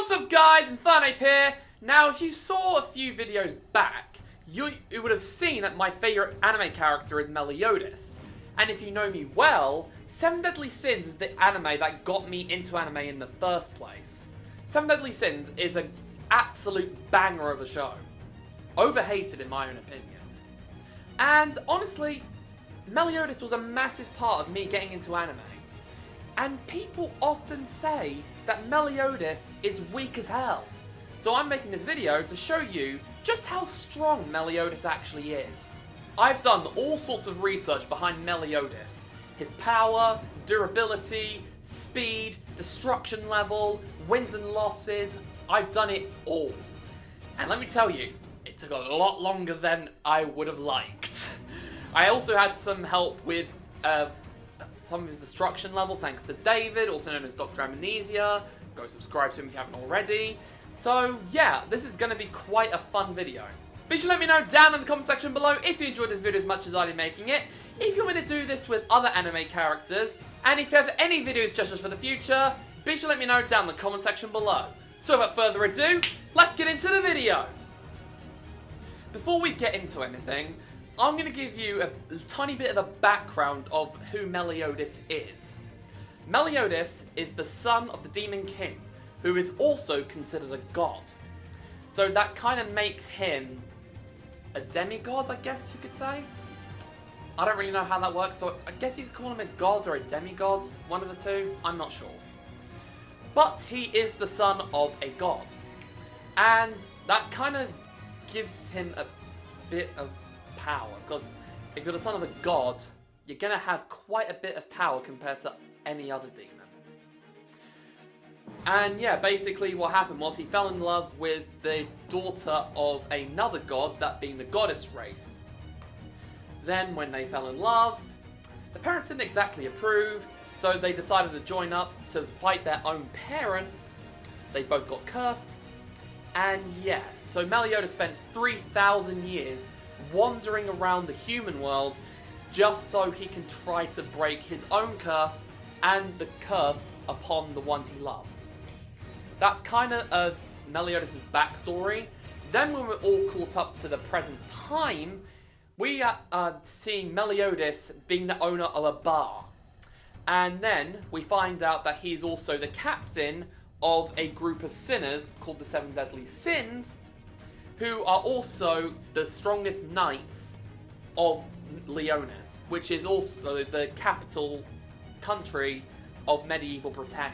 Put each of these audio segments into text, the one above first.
What's up guys, Infernape here. Now if you saw a few videos back, you would have seen that my favourite anime character is Meliodas. And if you know me well, Seven Deadly Sins is the anime that got me into anime in the first place. Seven Deadly Sins is an absolute banger of a show. Overhated in my own opinion. And honestly, Meliodas was a massive part of me getting into anime. And people often say that Meliodas is weak as hell. So I'm making this video to show you just how strong Meliodas actually is. I've done all sorts of research behind Meliodas. His power, durability, speed, destruction level, wins and losses. I've done it all. And let me tell you, it took a lot longer than I would have liked. I also had some help with some of his destruction level, thanks to David, also known as Dr. Amnesia. Go subscribe to him if you haven't already. So yeah, this is going to be quite a fun video. Be sure to let me know down in the comment section below if you enjoyed this video as much as I did making it, if you want me to do this with other anime characters, and if you have any video suggestions for the future, be sure to let me know down in the comment section below. So without further ado, let's get into the video! Before we get into anything, I'm going to give you a tiny bit of a background of who Meliodas is. Meliodas is the son of the Demon King, who is also considered a god. So that kind of makes him a demigod, I guess you could say. I don't really know how that works, so I guess you could call him a god or a demigod, one of the two, I'm not sure. But he is the son of a god, and that kind of gives him a bit of power, because if you're the son of a god, you're going to have quite a bit of power compared to any other demon. And yeah, basically what happened was he fell in love with the daughter of another god, that being the goddess race. Then when they fell in love, the parents didn't exactly approve, so they decided to join up to fight their own parents. They both got cursed, and yeah, so Meliodas spent 3,000 years wandering around the human world just so he can try to break his own curse and the curse upon the one he loves. That's kind of Meliodas' backstory. Then when we're all caught up to the present time, we are seeing Meliodas being the owner of a bar. And then we find out that he's also the captain of a group of sinners called the Seven Deadly Sins, who are also the strongest knights of Leonis, which is also the capital country of medieval Britannia.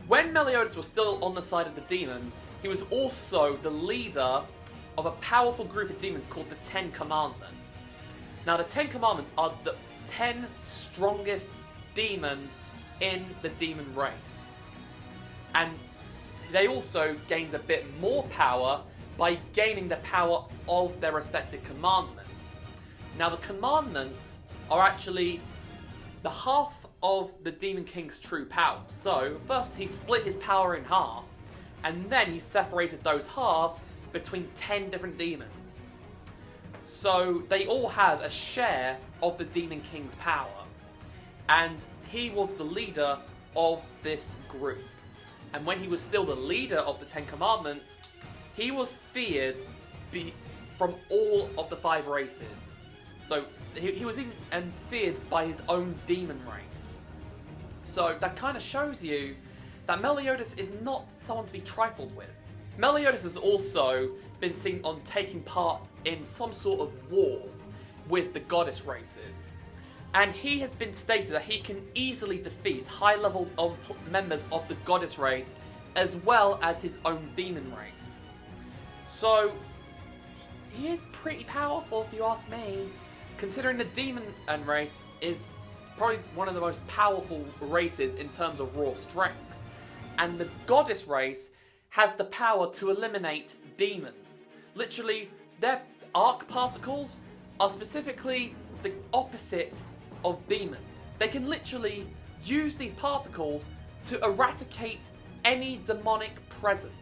When Meliodas was still on the side of the demons, he was also the leader of a powerful group of demons called the 10 Commandments. Now the 10 Commandments are the 10 strongest demons in the demon race. And they also gained a bit more power by gaining the power of their respective commandments. Now the commandments are actually the half of the Demon King's true power. So first he split his power in half, and then he separated those halves between 10 different demons. So they all have a share of the Demon King's power, and he was the leader of this group. And when he was still the leader of the 10 Commandments, he was feared from all of the 5 races. So he was even feared by his own demon race. So that kind of shows you that Meliodas is not someone to be trifled with. Meliodas has also been seen on taking part in some sort of war with the goddess races. And he has been stated that he can easily defeat high-level members of the goddess race as well as his own demon race. So, he is pretty powerful if you ask me, considering the demon race is probably one of the most powerful races in terms of raw strength. And the goddess race has the power to eliminate demons. Literally, their arc particles are specifically the opposite of demons. They can literally use these particles to eradicate any demonic presence.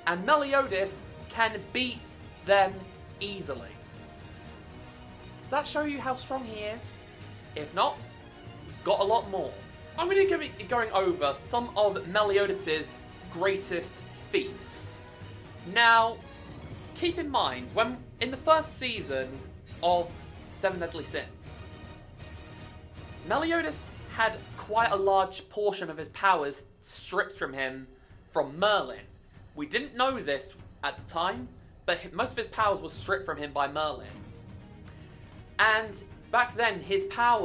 And Meliodas can beat them easily. Does that show you how strong he is? If not, we've got a lot more. I'm going to be going over some of Meliodas' greatest feats. Now, keep in mind, when in the first season of Seven Deadly Sins, Meliodas had quite a large portion of his powers stripped from him from Merlin. We didn't know this at the time, but most of his powers were stripped from him by Merlin. And back then, his power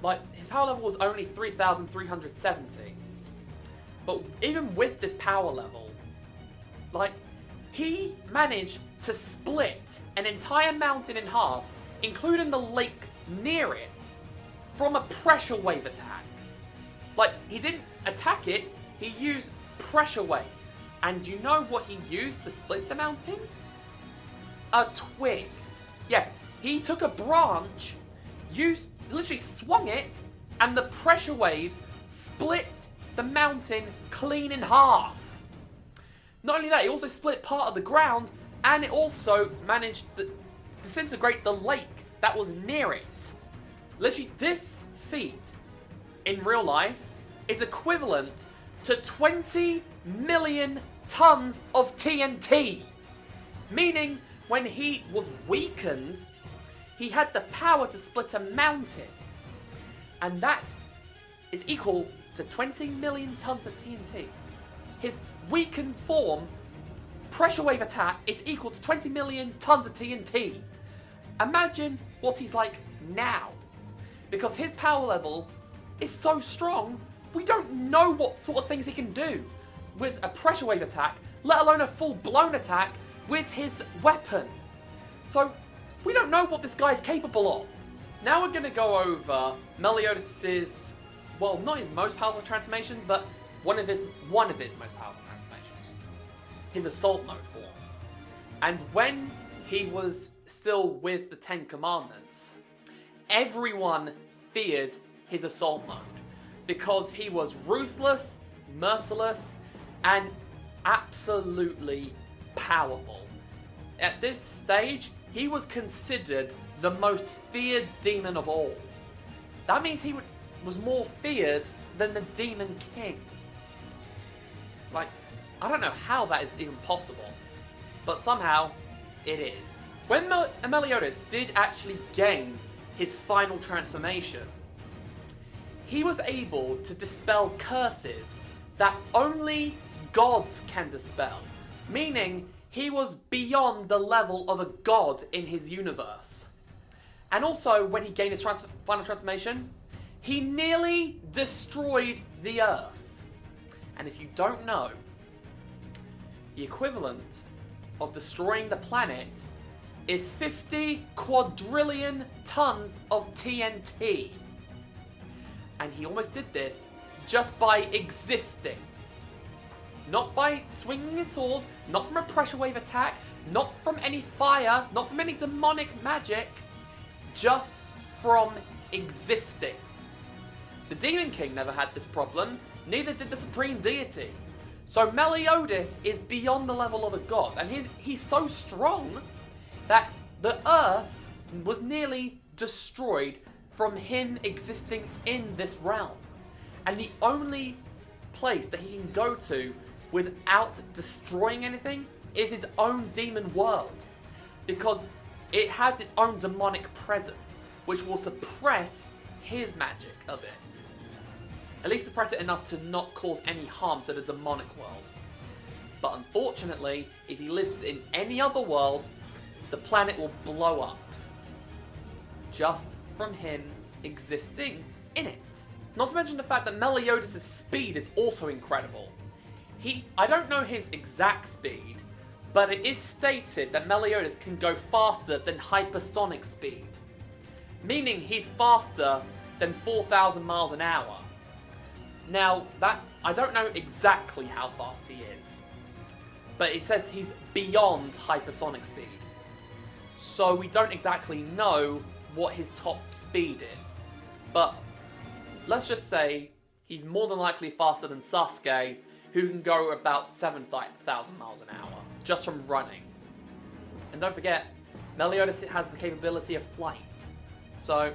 level was only 3,370. But even with this power level, he managed to split an entire mountain in half, including the lake near it, from a pressure wave attack. He didn't attack it, he used pressure waves. And do you know what he used to split the mountain? A twig. Yes, he took a branch, literally swung it, and the pressure waves split the mountain clean in half. Not only that, he also split part of the ground, and it also managed to disintegrate the lake that was near it. Literally, this feat, in real life, is equivalent to 20 million tons of TNT. Meaning, when he was weakened, he had the power to split a mountain. And that is equal to 20 million tons of TNT. His weakened form, pressure wave attack, is equal to 20 million tons of TNT. Imagine what he's like now. Because his power level is so strong, we don't know what sort of things he can do with a pressure wave attack, let alone a full-blown attack with his weapon. So, we don't know what this guy is capable of. Now we're going to go over Meliodas' not his most powerful transformation, but one of his most powerful transformations. His Assault Mode form. And when he was still with the Ten Commandments, everyone feared his Assault Mode because he was ruthless, merciless, and absolutely powerful. At this stage, he was considered the most feared demon of all. That means he was more feared than the Demon King. I don't know how that is even possible, but somehow it is. When Meliodas did actually gain his final transformation, he was able to dispel curses that only gods can dispel, meaning he was beyond the level of a god in his universe. And also, when he gained his final transformation, he nearly destroyed the Earth. And if you don't know, the equivalent of destroying the planet is 50 quadrillion tons of TNT. And he almost did this just by existing. Not by swinging his sword, not from a pressure wave attack, not from any fire, not from any demonic magic, just from existing. The Demon King never had this problem, neither did the Supreme Deity. So Meliodas is beyond the level of a god, and he's so strong that the Earth was nearly destroyed from him existing in this realm. And the only place that he can go to without destroying anything is his own demon world, because it has its own demonic presence, which will suppress his magic a bit. At least suppress it enough to not cause any harm to the demonic world. But unfortunately, if he lives in any other world, the planet will blow up. Just from him existing in it. Not to mention the fact that Meliodas' speed is also incredible. I don't know his exact speed, but it is stated that Meliodas can go faster than hypersonic speed. Meaning he's faster than 4,000 miles an hour. Now, I don't know exactly how fast he is, but it says he's beyond hypersonic speed. So we don't exactly know what his top speed is. But let's just say he's more than likely faster than Sasuke, who can go about 7,000 miles an hour, just from running. And don't forget, Meliodas has the capability of flight. So,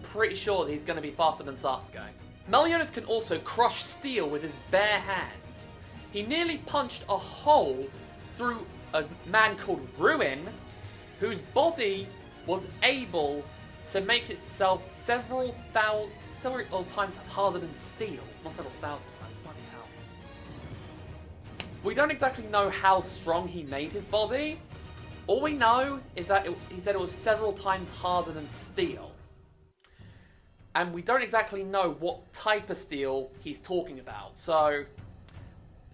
pretty sure that he's going to be faster than Sasuke. Meliodas can also crush steel with his bare hands. He nearly punched a hole through a man called Ruin, whose body was able to make itself several times harder than steel. Not several thousand times, bloody hell. We don't exactly know how strong he made his body. All we know is that he said it was several times harder than steel. And we don't exactly know what type of steel he's talking about. So,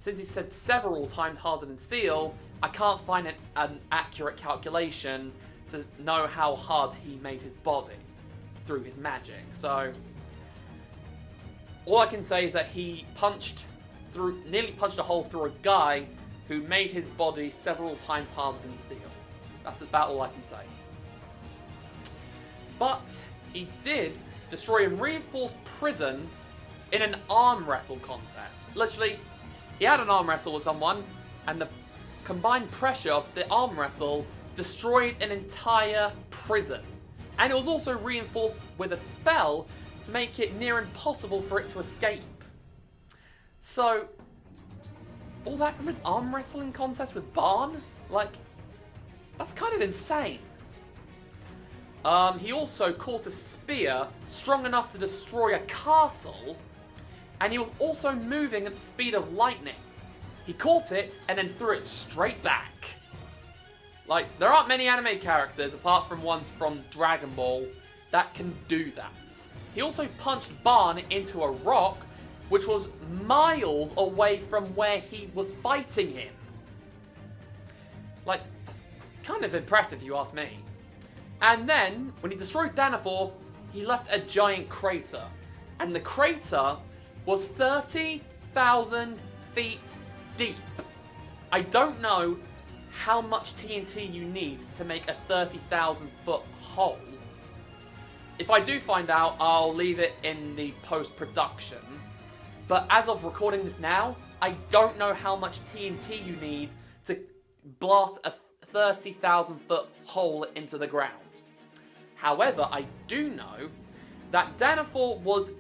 since he said several times harder than steel, I can't find an accurate calculation to know how hard he made his body through his magic. So, all I can say is that he nearly punched a hole through a guy who made his body several times harder than steel. That's about all I can say. But he did destroy a reinforced prison in an arm wrestle contest. Literally, he had an arm wrestle with someone, and the combined pressure of the arm wrestle destroyed an entire prison. And it was also reinforced with a spell to make it near impossible for it to escape. So, all that from an arm wrestling contest with Barn? Like, that's kind of insane. He also caught a spear strong enough to destroy a castle, and he was also moving at the speed of lightning. He caught it and then threw it straight back. Like, there aren't many anime characters, apart from ones from Dragon Ball, that can do that. He also punched Barn into a rock, which was miles away from where he was fighting him. Like, that's kind of impressive, if you ask me. And then, when he destroyed Danafor, he left a giant crater. And the crater was 30,000 feet deep. I don't know how much TNT you need to make a 30,000 foot hole. If I do find out, I'll leave it in the post-production. But as of recording this now, I don't know how much TNT you need to blast a 30,000 foot hole into the ground. However, I do know that Danafor was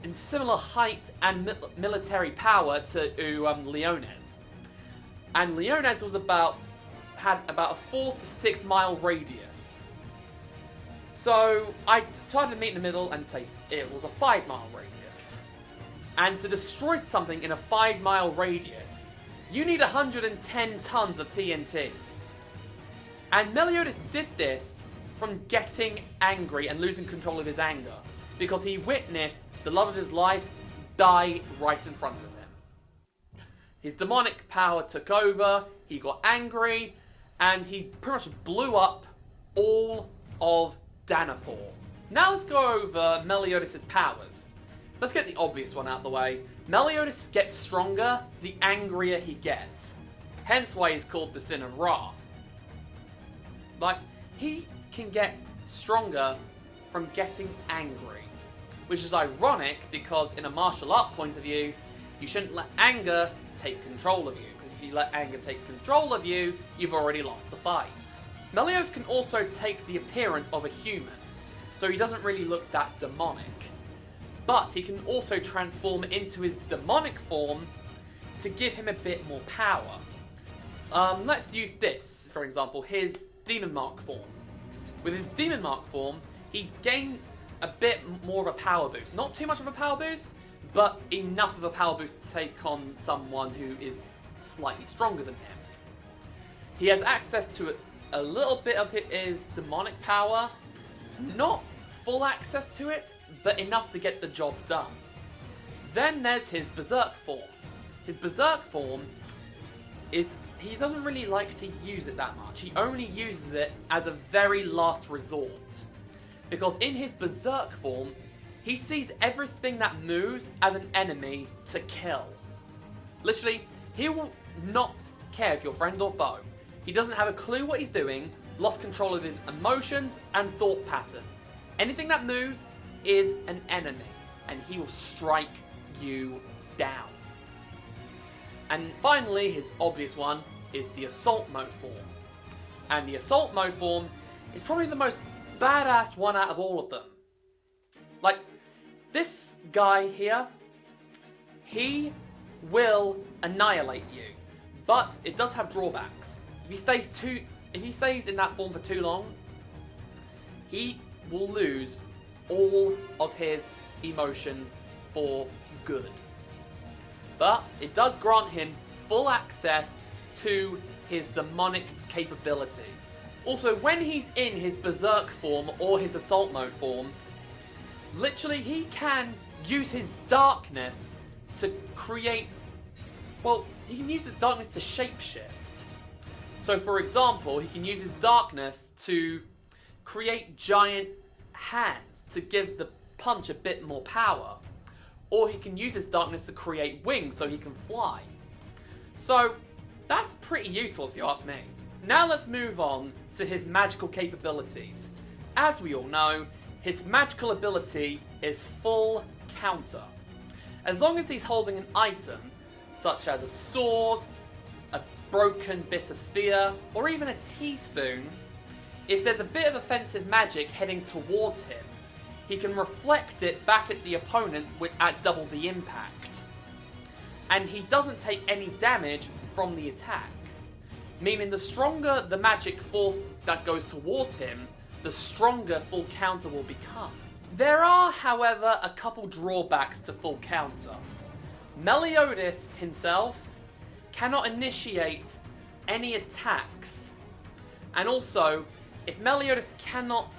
in similar height and military power to Leones. And Leones was had about a 4 to 6 mile radius. So I tried to meet in the middle and say it was a 5 mile radius. And to destroy something in a 5 mile radius, you need 110 tons of TNT. And Meliodas did this from getting angry and losing control of his anger, because he witnessed the love of his life die right in front of him. His demonic power took over, he got angry, and he pretty much blew up all of Danafor. Now let's go over Meliodas' powers. Let's get the obvious one out of the way. Meliodas gets stronger the angrier he gets. Hence why he's called the Sin of Wrath. Like, he can get stronger from getting angry. Which is ironic because in a martial art point of view, you shouldn't let anger take control of you. Because if you let anger take control of you, you've already lost the fight. Meliodas can also take the appearance of a human. So he doesn't really look that demonic. But he can also transform into his demonic form to give him a bit more power. Let's use this, for example, his Demon Mark form. With his Demon Mark form, he gains a bit more of a power boost. Not too much of a power boost, but enough of a power boost to take on someone who is slightly stronger than him. He has access to a little bit of his demonic power, not full access to it, but enough to get the job done. Then there's his Berserk form. His Berserk form is, he doesn't really like to use it that much. He only uses it as a very last resort. Because in his Berserk form, he sees everything that moves as an enemy to kill. Literally, he will not care if you're friend or foe. He doesn't have a clue what he's doing, lost control of his emotions and thought pattern. Anything that moves is an enemy, and he will strike you down. And finally, his obvious one is the Assault Mode form. And the Assault Mode form is probably the most badass one out of all of them. Like, this guy here, he will annihilate you, but it does have drawbacks. If he stays in that form for too long, he will lose all of his emotions for good. But it does grant him full access to his demonic capabilities. Also, when he's in his berserk form or his assault mode form, literally he can use his darkness to create, well, he can use his darkness to shapeshift. So for example, he can use his darkness to create giant hands to give the punch a bit more power. Or he can use his darkness to create wings so he can fly. So that's pretty useful if you ask me. Now let's move on to his magical capabilities. As we all know, his magical ability is full counter. As long as he's holding an item, such as a sword, a broken bit of spear, or even a teaspoon, if there's a bit of offensive magic heading towards him, he can reflect it back at the opponent at double the impact. And he doesn't take any damage from the attack. Meaning the stronger the magic force that goes towards him, the stronger full counter will become. There are, however, a couple drawbacks to full counter. Meliodas himself cannot initiate any attacks. And also, if Meliodas cannot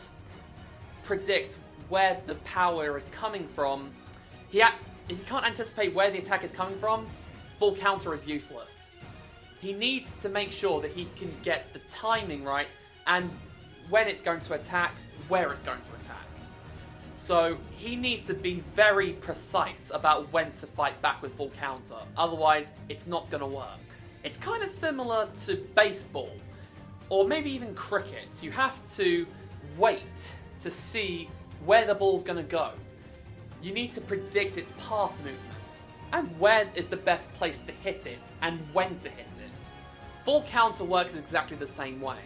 predict where the power is coming from, if he can't anticipate where the attack is coming from, full counter is useless. He needs to make sure that he can get the timing right and when it's going to attack, where it's going to attack. So he needs to be very precise about when to fight back with full counter, otherwise it's not going to work. It's kind of similar to baseball, or maybe even cricket. You have to wait to see where the ball's going to go. You need to predict its path movement, and where is the best place to hit it, and when to hit it. Full counter works exactly the same way.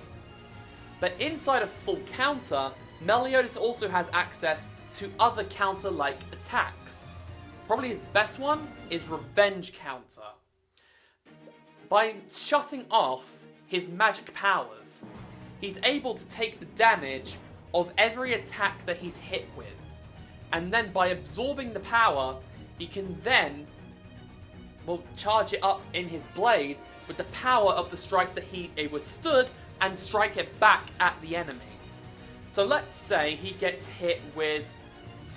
But inside of full counter, Meliodas also has access to other counter-like attacks. Probably his best one is revenge counter. By shutting off his magic powers, he's able to take the damage of every attack that he's hit with. And then by absorbing the power, he can then, charge it up in his blade with the power of the strikes that he withstood and strike it back at the enemy. So let's say he gets hit with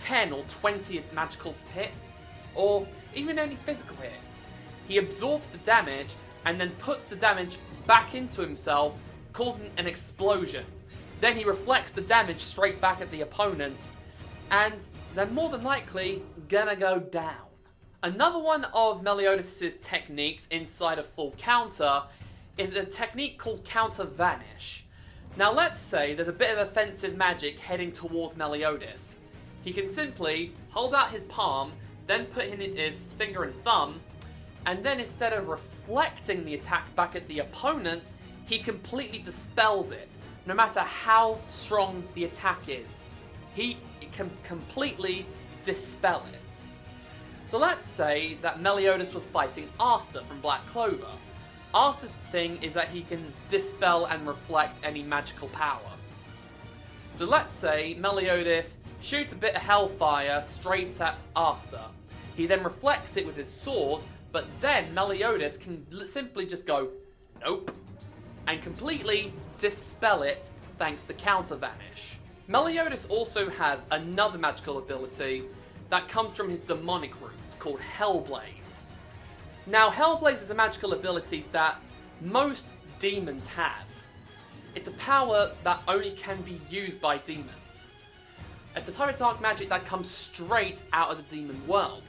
10 or 20 magical hits, or even any physical hits. He absorbs the damage and then puts the damage back into himself, causing an explosion. Then he reflects the damage straight back at the opponent, and they're more than likely gonna go down. Another one of Meliodas' techniques inside of full counter is a technique called counter vanish. Now let's say there's a bit of offensive magic heading towards Meliodas. He can simply hold out his palm, then put in his finger and thumb, and then instead of reflecting the attack back at the opponent, he completely dispels it, no matter how strong the attack is. He can completely dispel it. So let's say that Meliodas was fighting Asta from Black Clover. Asta's thing is that he can dispel and reflect any magical power. So let's say Meliodas shoots a bit of hellfire straight at Asta. He then reflects it with his sword, but then Meliodas can simply just go, nope, and completely dispel it thanks to counter vanish. Meliodas also has another magical ability that comes from his demonic roots called Hellblaze. Now Hellblaze is a magical ability that most demons have. It's a power that only can be used by demons. It's a type of dark magic that comes straight out of the demon world.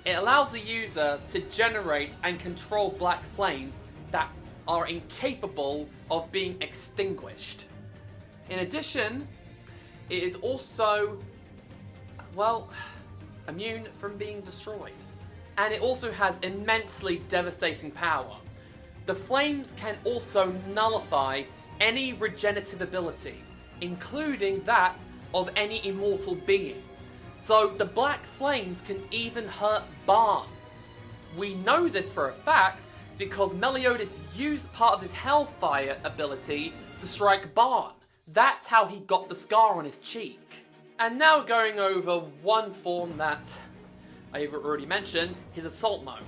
It allows the user to generate and control black flames that are incapable of being extinguished. In addition, it is also, immune from being destroyed. And it also has immensely devastating power. The flames can also nullify any regenerative abilities, including that of any immortal being. So the black flames can even hurt Barn. We know this for a fact because Meliodas used part of his Hellfire ability to strike Barn. That's how he got the scar on his cheek. And now going over one form that I've already mentioned, his Assault Mode.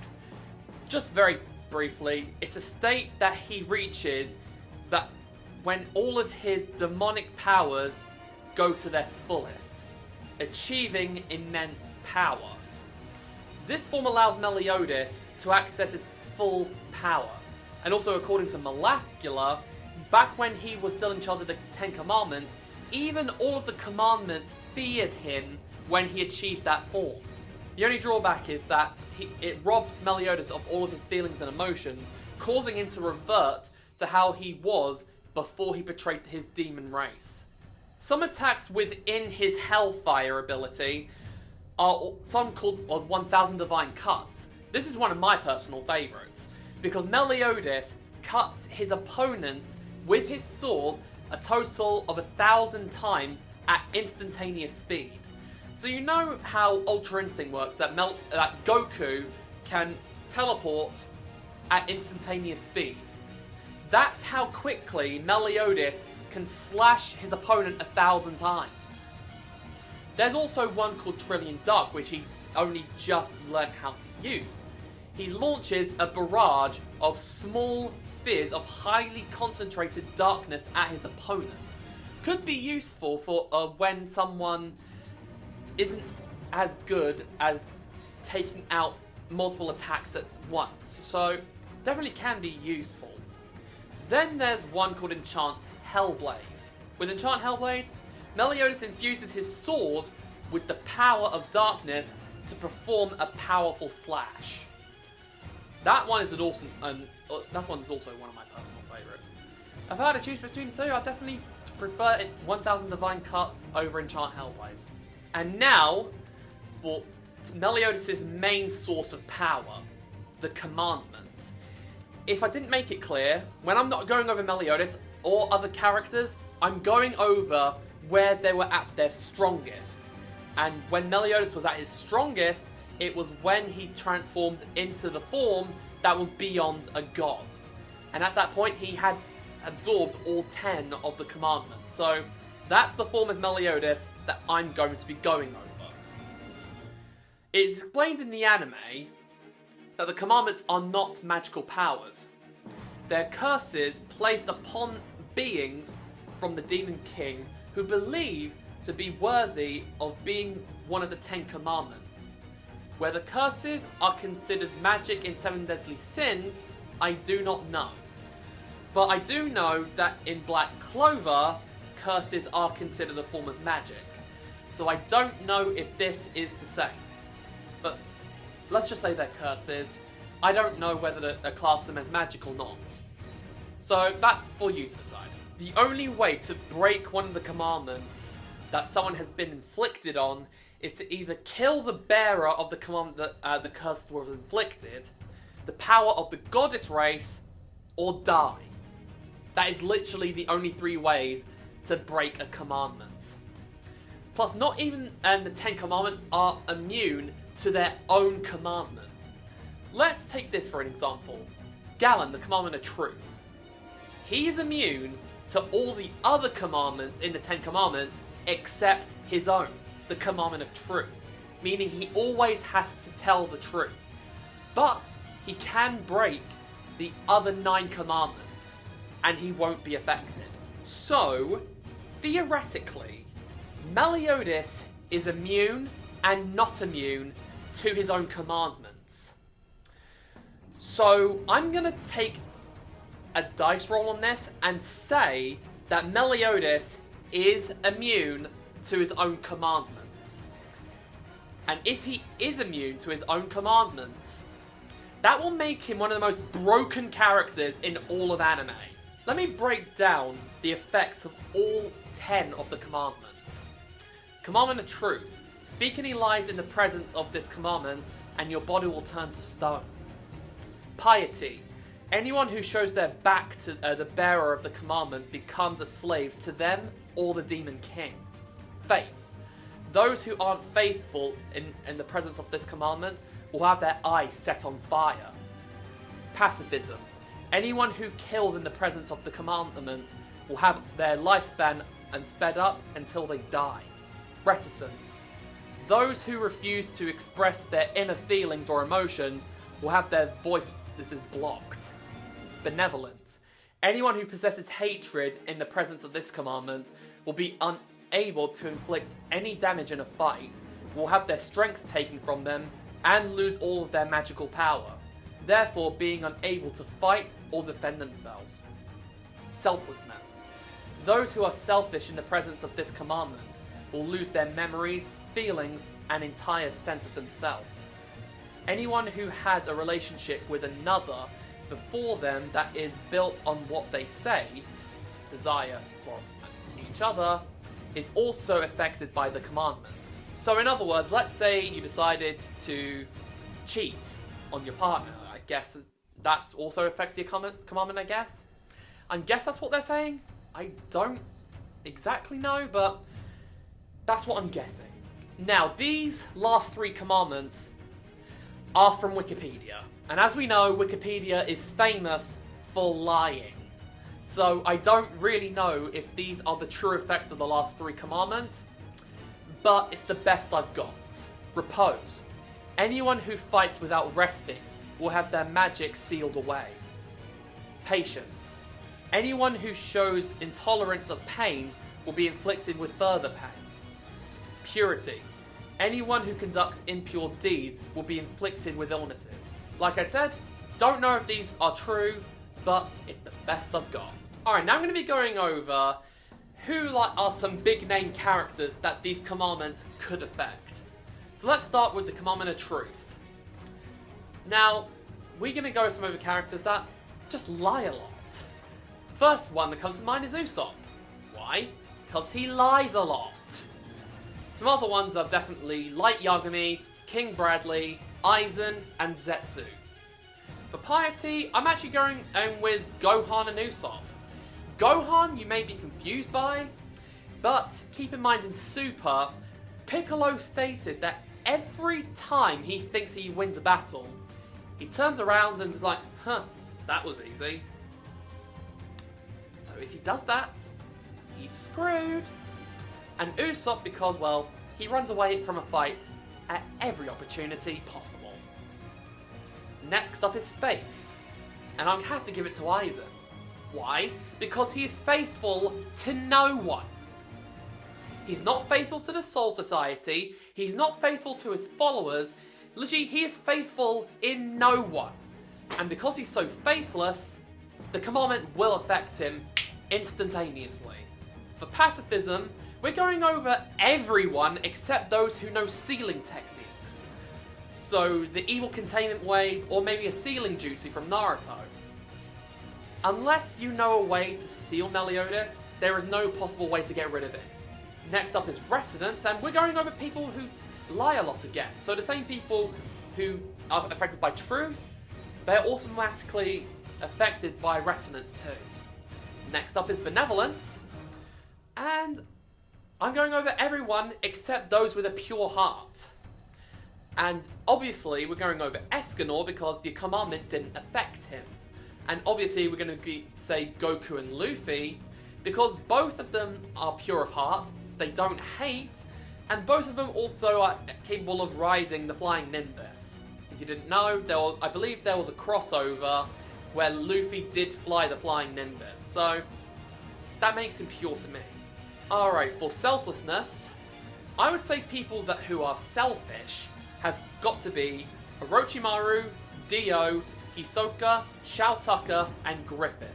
Just very briefly, it's a state that he reaches that when all of his demonic powers go to their fullest, achieving immense power. This form allows Meliodas to access his full power. And also according to Melascula, back when he was still in charge of the Ten Commandments, even all of the commandments feared him when he achieved that form. The only drawback is that it robs Meliodas of all of his feelings and emotions, causing him to revert to how he was before he betrayed his demon race. Some attacks within his Hellfire ability are some called 1000 Divine Cuts. This is one of my personal favourites, because Meliodas cuts his opponents with his sword a total of 1,000 times at instantaneous speed. So you know how Ultra Instinct works, that Goku can teleport at instantaneous speed. That's how quickly Meliodas can slash his opponent 1,000 times. There's also one called Trillion Dark, which he only just learned how to use. He launches a barrage of small spheres of highly concentrated darkness at his opponent. Could be useful for when someone isn't as good as taking out multiple attacks at once, so definitely can be useful. Then there's one called Enchant Hellblaze. With Enchant Hellblaze, Meliodas infuses his sword with the power of darkness to perform a powerful slash. That one is an awesome, that one is also one of my personal favourites. If I had to choose between the two, I definitely prefer 1000 Divine Cuts over Enchant Hellblaze. And now, for Meliodas' main source of power, the Commandments. If I didn't make it clear, when I'm not going over Meliodas or other characters, I'm going over where they were at their strongest. And when Meliodas was at his strongest, it was when he transformed into the form that was beyond a god. And at that point, he had absorbed all 10 of the commandments. So that's the form of Meliodas that I'm going to be going over. It's explained in the anime that the commandments are not magical powers. They're curses placed upon beings from the Demon King who believe to be worthy of being one of the 10 commandments. Whether curses are considered magic in 7 Deadly Sins, I do not know. But I do know that in Black Clover, curses are considered a form of magic. So I don't know if this is the same. But let's just say they're curses. I don't know whether to class them as magic or not. So that's for you to decide. The only way to break one of the commandments that someone has been inflicted on is to either kill the bearer of the commandment that the curse was inflicted, the power of the goddess race, or die. That is literally the only 3 ways to break a commandment. Plus, not even the 10 commandments are immune to their own commandment. Let's take this for an example. Galen, the commandment of truth. He is immune to all the other commandments in the 10 commandments except his own, the commandment of truth. Meaning he always has to tell the truth. But he can break the other 9 commandments and he won't be affected. So, theoretically, Meliodas is immune and not immune to his own commandments. So, I'm going to take a dice roll on this and say that Meliodas is immune to his own commandments. And if he is immune to his own commandments, that will make him one of the most broken characters in all of anime. Let me break down the effects of all 10 of the commandments. Commandment of truth. Speak any lies in the presence of this commandment, and your body will turn to stone. Piety. Anyone who shows their back to the bearer of the commandment becomes a slave to them or the Demon King. Faith. those who aren't faithful in the presence of this commandment will have their eyes set on fire. Pacifism. Anyone who kills in the presence of the commandment will have their lifespan and sped up until they die. Reticence. Those who refuse to express their inner feelings or emotions will have their voice blocked. Benevolence. Anyone who possesses hatred in the presence of this commandment will be unable to inflict any damage in a fight, will have their strength taken from them, and lose all of their magical power, therefore being unable to fight or defend themselves. Selflessness. Those who are selfish in the presence of this commandment will lose their memories, feelings, and entire sense of themselves. Anyone who has a relationship with another before them that is built on what they say, desire for each other, is also affected by the commandment. So in other words, let's say you decided to cheat on your partner. I guess that also affects the commandment, I guess. I guess that's what they're saying. I don't exactly know, but that's what I'm guessing. Now, these last three commandments are from Wikipedia. And as we know, Wikipedia is famous for lying. So I don't really know if these are the true effects of the last three commandments, but it's the best I've got. Repose. Anyone who fights without resting will have their magic sealed away. Patience. Anyone who shows intolerance of pain will be inflicted with further pain. Purity. Anyone who conducts impure deeds will be inflicted with illnesses. Like I said, don't know if these are true, but it's the best I've got. Alright, now I'm going to be going over who are some big name characters that these commandments could affect. So let's start with the commandment of truth. Now, we're going to go with some other characters that just lie a lot. First one that comes to mind is Usopp. Why? Because he lies a lot. Some other ones are definitely Light Yagami, King Bradley, Aizen, and Zetsu. For piety, I'm actually going with Gohan and Usopp. Gohan you may be confused by, but keep in mind in Super, Piccolo stated that every time he thinks he wins a battle, he turns around and is like, that was easy. So if he does that, he's screwed. And Usopp because, well, he runs away from a fight at every opportunity possible. Next up is faith. And I'm going to have to give it to Aizen. Why? Because he is faithful to no one. He's not faithful to the Soul Society. He's not faithful to his followers. Literally, he is faithful in no one. And because he's so faithless, the commandment will affect him instantaneously. For pacifism, we're going over everyone except those who know sealing techniques. So the evil containment wave, or maybe a sealing jutsu from Naruto. Unless you know a way to seal Meliodas, there is no possible way to get rid of it. Next up is residence, and we're going over people who lie a lot again. So the same people who are affected by truth, they're automatically affected by residence too. Next up is benevolence, and I'm going over everyone except those with a pure heart. And obviously we're going over Escanor because the commandment didn't affect him. And obviously we're going to say Goku and Luffy because both of them are pure of heart, they don't hate, and both of them also are capable of riding the flying Nimbus. If you didn't know, I believe there was a crossover where Luffy did fly the flying Nimbus, so that makes him pure to me. Alright, for selflessness, I would say people who are selfish have got to be Orochimaru, Dio, Hisoka, Shao Tucker, and Griffith.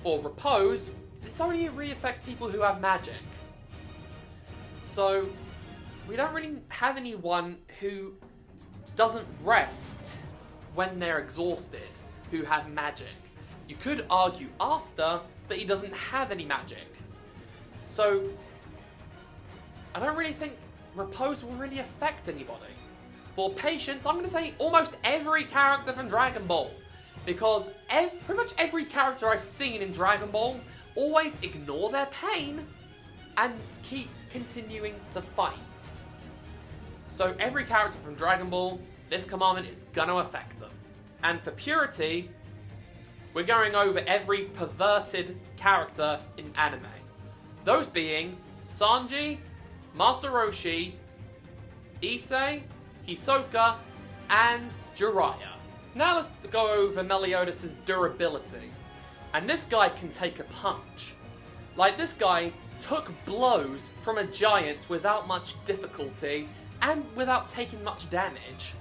For repose, this only really affects people who have magic. So, we don't really have anyone who doesn't rest when they're exhausted, who have magic. You could argue Asta, but he doesn't have any magic. So, I don't really think repose will really affect anybody. For patience, I'm going to say almost every character from Dragon Ball. Because pretty much every character I've seen in Dragon Ball always ignore their pain and keep continuing to fight. So every character from Dragon Ball, this commandment is gonna affect them. And for purity, we're going over every perverted character in anime. Those being Sanji, Master Roshi, Issei, Hisoka, and Jiraiya. Now let's go over Meliodas' durability. And this guy can take a punch. Like, this guy took blows from a giant without much difficulty and without taking much damage.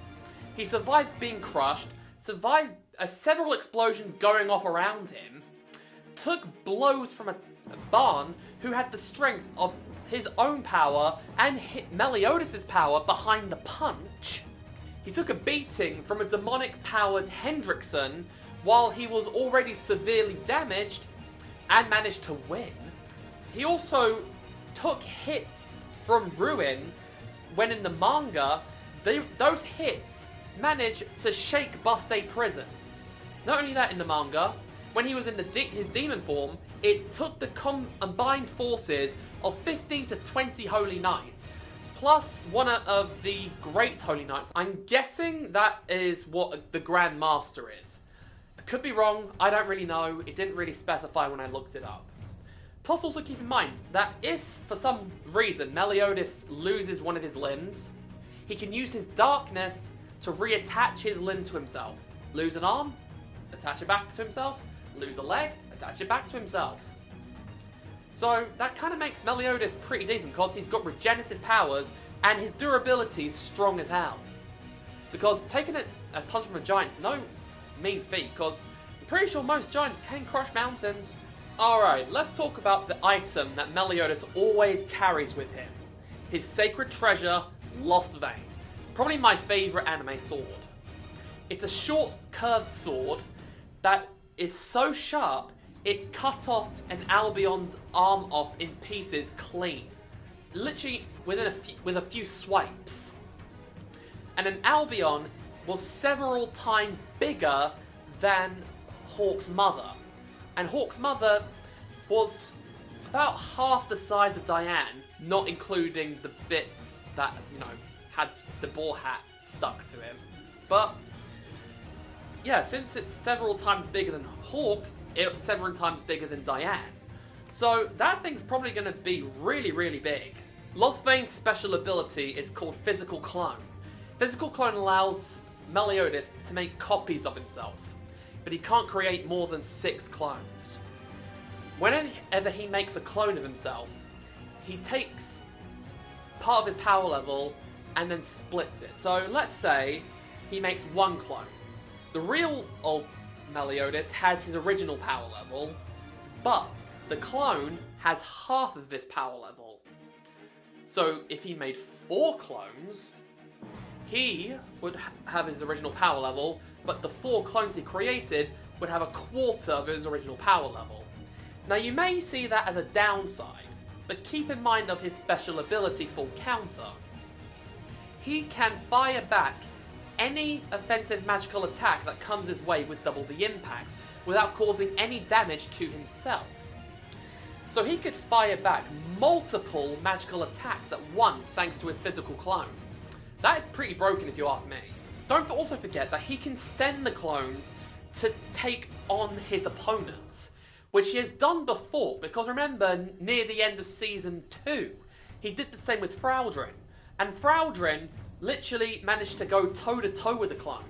He survived being crushed, survived several explosions going off around him, took blows from a Barn who had the strength of his own power and hit Meliodas' power behind the punch. He took a beating from a demonic-powered Hendrickson while he was already severely damaged and managed to win. He also took hits from Ruin when in the manga, those hits managed to shake Buste Prison. Not only that, in the manga, when he was in his demon form, it took the combined forces of 15 to 20 Holy Knights, plus one of the Great Holy Knights. I'm guessing that is what the Grand Master is. I could be wrong, I don't really know, it didn't really specify when I looked it up. Plus also keep in mind that if, for some reason, Meliodas loses one of his limbs, he can use his darkness to reattach his limb to himself. Lose an arm, attach it back to himself, lose a leg, attach it back to himself. So that kind of makes Meliodas pretty decent because he's got regenerative powers and his durability is strong as hell. Because taking a punch from a giant is no mean feat, because I'm pretty sure most giants can crush mountains. Alright, let's talk about the item that Meliodas always carries with him. His sacred treasure, Lost Vein. Probably my favourite anime sword. It's a short, curved sword that is so sharp it cut off an Albion's arm off in pieces clean. Literally with a few swipes. And an Albion was several times bigger than Hawk's mother. And Hawk's mother was about half the size of Diane, not including the bits that, had the boar hat stuck to him. But, yeah, since it's several times bigger than Hawk, it's several times bigger than Diane. So that thing's probably going to be really, really big. Lost Vein's special ability is called Physical Clone. Physical Clone allows Meliodas to make copies of himself, but he can't create more than 6 clones. Whenever he makes a clone of himself, he takes part of his power level and then splits it. So let's say he makes 1 clone. The real old Meliodas has his original power level, but the clone has half of this power level. So if he made 4 clones, he would have his original power level, but the 4 clones he created would have a quarter of his original power level. Now you may see that as a downside, but keep in mind of his special ability Full Counter. He can fire back any offensive magical attack that comes his way with double the impact, without causing any damage to himself. So he could fire back multiple magical attacks at once thanks to his physical clone. That is pretty broken if you ask me. Don't also forget that he can send the clones to take on his opponents, which he has done before, because remember, near the end of Season 2, he did the same with Fraldrin, and Fraldrin literally managed to go toe-to-toe with the clone.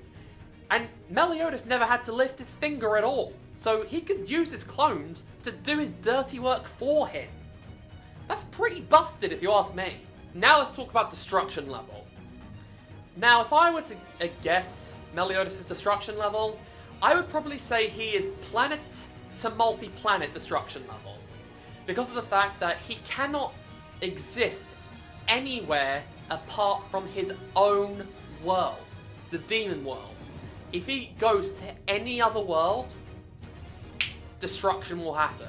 And Meliodas never had to lift his finger at all, so he could use his clones to do his dirty work for him. That's pretty busted if you ask me. Now let's talk about destruction level. Now if I were to guess Meliodas' destruction level, I would probably say he is planet to multi-planet destruction level, because of the fact that he cannot exist anywhere apart from his own world, the demon world. If he goes to any other world, destruction will happen.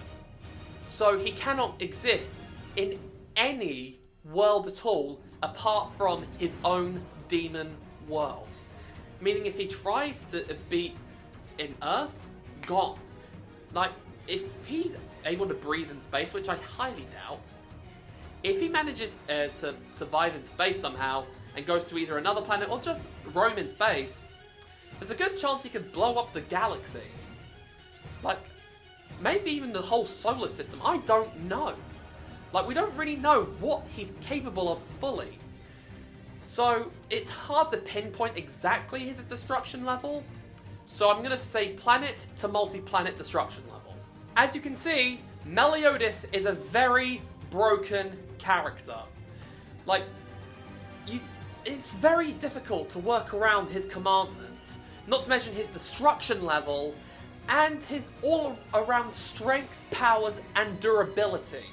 So he cannot exist in any world at all apart from his own demon world. Meaning if he tries to be in Earth, gone. Like, if he's able to breathe in space, which I highly doubt, if he manages to survive in space somehow, and goes to either another planet or just roam in space, there's a good chance he could blow up the galaxy. Like, maybe even the whole solar system. I don't know. Like, we don't really know what he's capable of fully. So, it's hard to pinpoint exactly his destruction level. So I'm going to say planet to multi-planet destruction level. As you can see, Meliodas is a very broken character. Like, it's very difficult to work around his commandments. Not to mention his destruction level and his all-around strength, powers, and durability.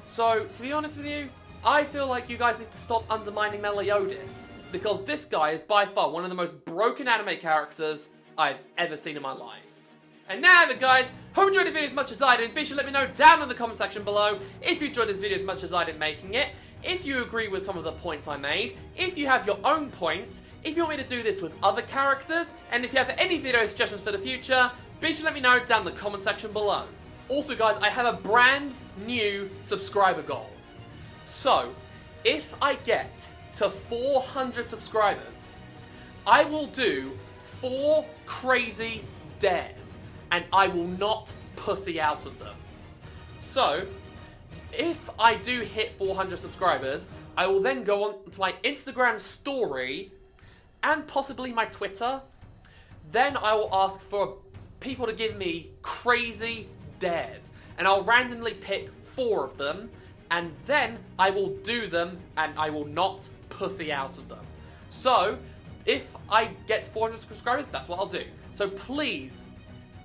So, to be honest with you, I feel like you guys need to stop undermining Meliodas, because this guy is by far one of the most broken anime characters I've ever seen in my life. And now then guys, hope you enjoyed the video as much as I did. Be sure to let me know down in the comment section below if you enjoyed this video as much as I did making it, if you agree with some of the points I made, if you have your own points, if you want me to do this with other characters, and if you have any video suggestions for the future, be sure to let me know down in the comment section below. Also guys, I have a brand new subscriber goal. So, if I get to 400 subscribers, I will do 4 crazy dares, and I will not pussy out of them. So, if I do hit 400 subscribers, I will then go on to my Instagram story, and possibly my Twitter. Then I will ask for people to give me crazy dares, and I'll randomly pick 4 of them, and then I will do them, and I will not pussy out of them. So, if I get to 400 subscribers, that's what I'll do. So please,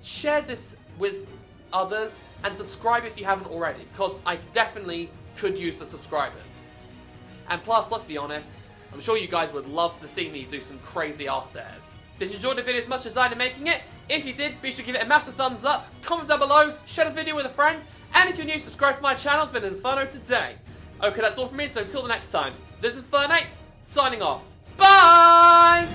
share this with others, and subscribe if you haven't already, because I definitely could use the subscribers. And plus, let's be honest, I'm sure you guys would love to see me do some crazy ass dares. Did you enjoy the video as much as I did making it? If you did, be sure to give it a massive thumbs up, comment down below, share this video with a friend, and if you're new, subscribe to my channel. It's been Inferno today. Okay, that's all from me, so until the next time, this is Inferno, signing off. Bye!